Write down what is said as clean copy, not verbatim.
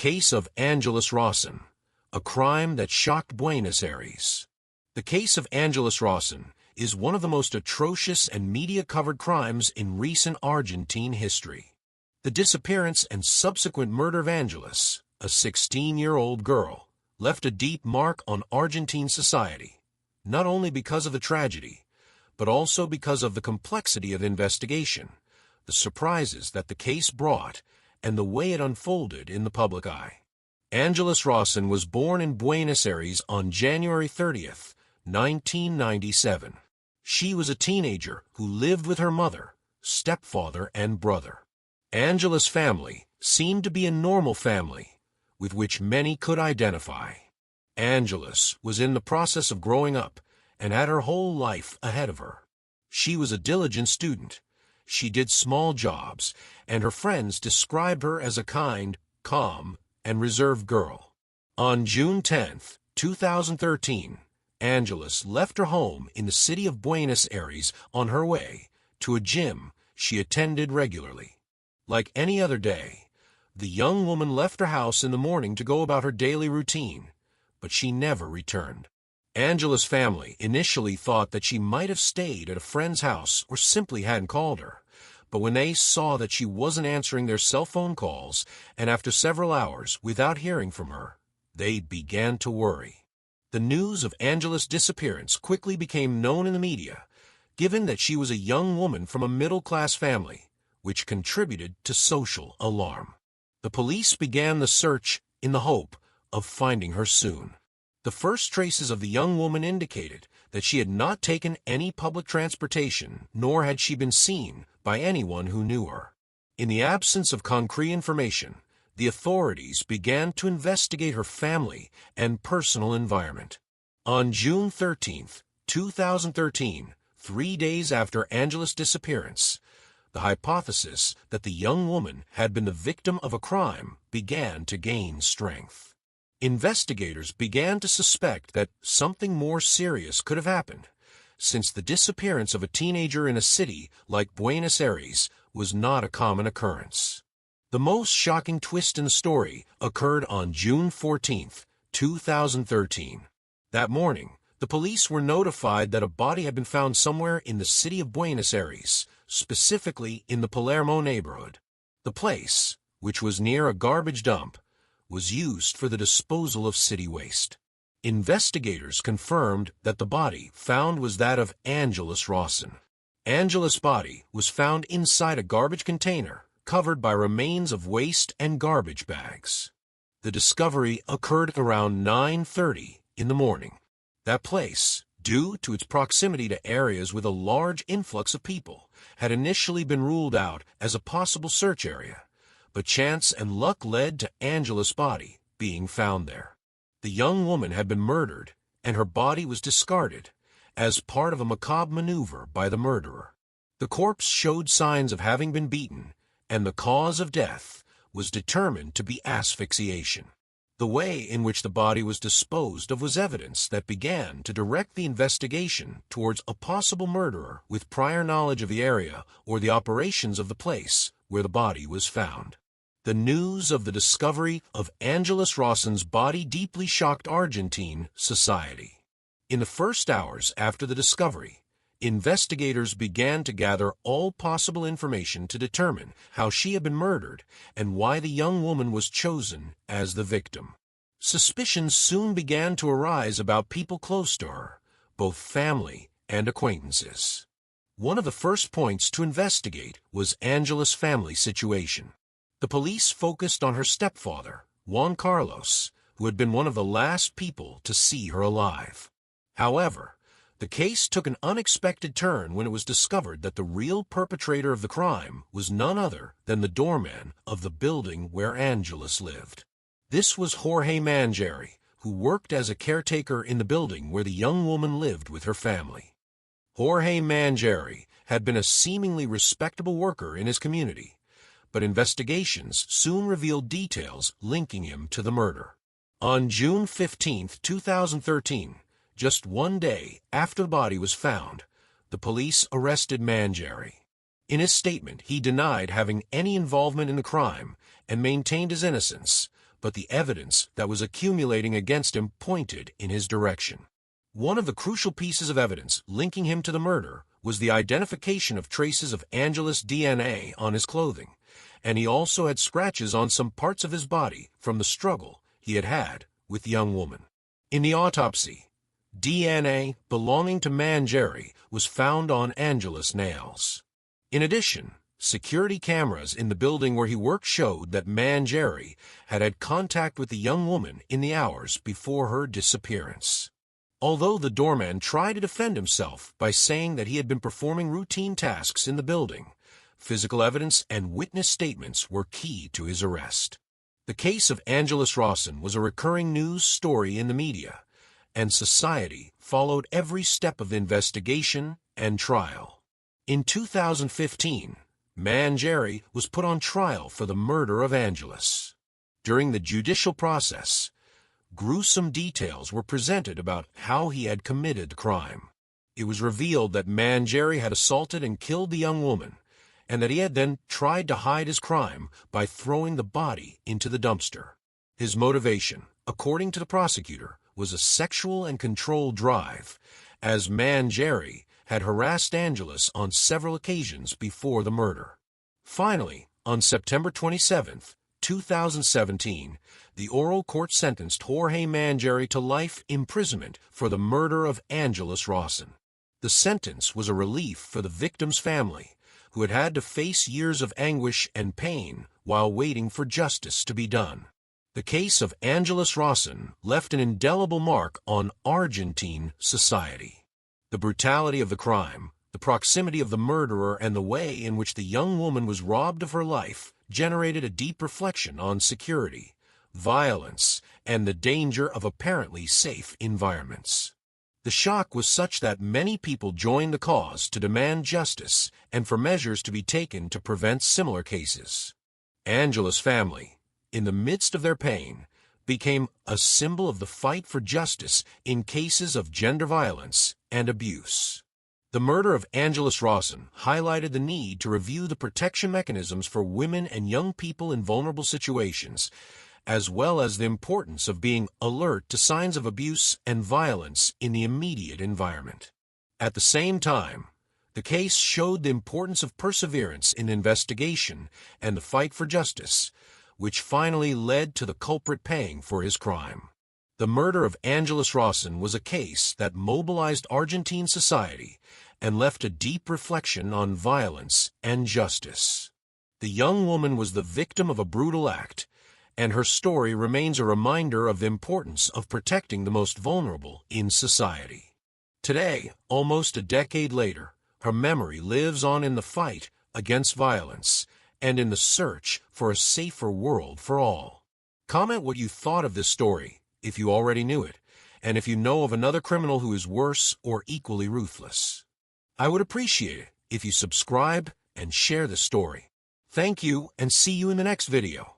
case of Ángeles Rawson, a crime that shocked Buenos Aires. The case of Ángeles Rawson is one of the most atrocious and media-covered crimes in recent Argentine history. The disappearance and subsequent murder of Ángeles, a 16-year-old girl, left a deep mark on Argentine society, not only because of the tragedy, but also because of the complexity of the investigation, the surprises that the case brought, and the way it unfolded in the public eye. Ángeles Rawson was born in Buenos Aires on January 30th, 1997. She was a teenager who lived with her mother, stepfather, and brother. Ángeles' family seemed to be a normal family, with which many could identify. Ángeles was in the process of growing up and had her whole life ahead of her. She was a diligent student. She did small jobs, and her friends described her as a kind, calm, and reserved girl. On June 10, 2013, Ángeles left her home in the city of Buenos Aires on her way to a gym she attended regularly. Like any other day, the young woman left her house in the morning to go about her daily routine, but she never returned. Ángeles' family initially thought that she might have stayed at a friend's house or simply hadn't called her, but when they saw that she wasn't answering their cell phone calls, and after several hours without hearing from her, they began to worry. The news of Ángeles' disappearance quickly became known in the media, given that she was a young woman from a middle-class family, which contributed to social alarm. The police began the search in the hope of finding her soon. The first traces of the young woman indicated that she had not taken any public transportation, nor had she been seen by anyone who knew her. In the absence of concrete information, the authorities began to investigate her family and personal environment. On June 13, 2013, 3 days after Ángeles' disappearance, the hypothesis that the young woman had been the victim of a crime began to gain strength. Investigators began to suspect that something more serious could have happened, since the disappearance of a teenager in a city like Buenos Aires was not a common occurrence. The most shocking twist in the story occurred on June 14, 2013. That morning, the police were notified that a body had been found somewhere in the city of Buenos Aires, specifically in the Palermo neighborhood. The place, which was near a garbage dump, was used for the disposal of city waste. Investigators confirmed that the body found was that of Ángeles Rawson. Ángeles' body was found inside a garbage container covered by remains of waste and garbage bags. The discovery occurred around 9:30 in the morning. That place, due to its proximity to areas with a large influx of people, had initially been ruled out as a possible search area, but chance and luck led to Ángeles' body being found there. The young woman had been murdered, and her body was discarded as part of a macabre maneuver by the murderer. The corpse showed signs of having been beaten, and the cause of death was determined to be asphyxiation. The way in which the body was disposed of was evidence that began to direct the investigation towards a possible murderer with prior knowledge of the area or the operations of the place where the body was found. The news of the discovery of Ángeles Rawson's body deeply shocked Argentine society. In the first hours after the discovery, investigators began to gather all possible information to determine how she had been murdered and why the young woman was chosen as the victim. Suspicions soon began to arise about people close to her, both family and acquaintances. One of the first points to investigate was Ángeles' family situation. The police focused on her stepfather, Juan Carlos, who had been one of the last people to see her alive. However, the case took an unexpected turn when it was discovered that the real perpetrator of the crime was none other than the doorman of the building where Ángeles lived. This was Jorge Mangieri, who worked as a caretaker in the building where the young woman lived with her family. Jorge Mangieri had been a seemingly respectable worker in his community, but investigations soon revealed details linking him to the murder. On June 15, 2013, just 1 day after the body was found, the police arrested Mangieri. In his statement, he denied having any involvement in the crime and maintained his innocence, but the evidence that was accumulating against him pointed in his direction. One of the crucial pieces of evidence linking him to the murder was the identification of traces of Ángeles' DNA on his clothing, and he also had scratches on some parts of his body from the struggle he had had with the young woman. In the autopsy, DNA belonging to Mangieri was found on Ángeles' nails. In addition, security cameras in the building where he worked showed that Mangieri had had contact with the young woman in the hours before her disappearance. Although the doorman tried to defend himself by saying that he had been performing routine tasks in the building, physical evidence and witness statements were key to his arrest. The case of Ángeles Rawson was a recurring news story in the media, and society followed every step of the investigation and trial. In 2015, Mangieri was put on trial for the murder of Ángeles. During the judicial process, gruesome details were presented about how he had committed the crime. It was revealed that Mangieri had assaulted and killed the young woman, and that he had then tried to hide his crime by throwing the body into the dumpster. His motivation, according to the prosecutor, was a sexual and control drive, as Mangieri had harassed Ángeles on several occasions before the murder. Finally, on September 27, 2017, the oral court sentenced Jorge Mangieri to life imprisonment for the murder of Ángeles Rawson. The sentence was a relief for the victim's family, who had had to face years of anguish and pain while waiting for justice to be done. The case of Ángeles Rawson left an indelible mark on Argentine society. The brutality of the crime, the proximity of the murderer, and the way in which the young woman was robbed of her life generated a deep reflection on security, violence, and the danger of apparently safe environments. The shock was such that many people joined the cause to demand justice and for measures to be taken to prevent similar cases. Ángeles' family, in the midst of their pain, became a symbol of the fight for justice in cases of gender violence and abuse. The murder of Ángeles Rawson highlighted the need to review the protection mechanisms for women and young people in vulnerable situations, as well as the importance of being alert to signs of abuse and violence in the immediate environment. At the same time, the case showed the importance of perseverance in investigation and the fight for justice, which finally led to the culprit paying for his crime. The murder of Ángeles Rawson was a case that mobilized Argentine society and left a deep reflection on violence and justice. The young woman was the victim of a brutal act, and her story remains a reminder of the importance of protecting the most vulnerable in society. Today, almost a decade later, her memory lives on in the fight against violence and in the search for a safer world for all. Comment what you thought of this story, if you already knew it, and if you know of another criminal who is worse or equally ruthless. I would appreciate it if you subscribe and share this story. Thank you, and see you in the next video.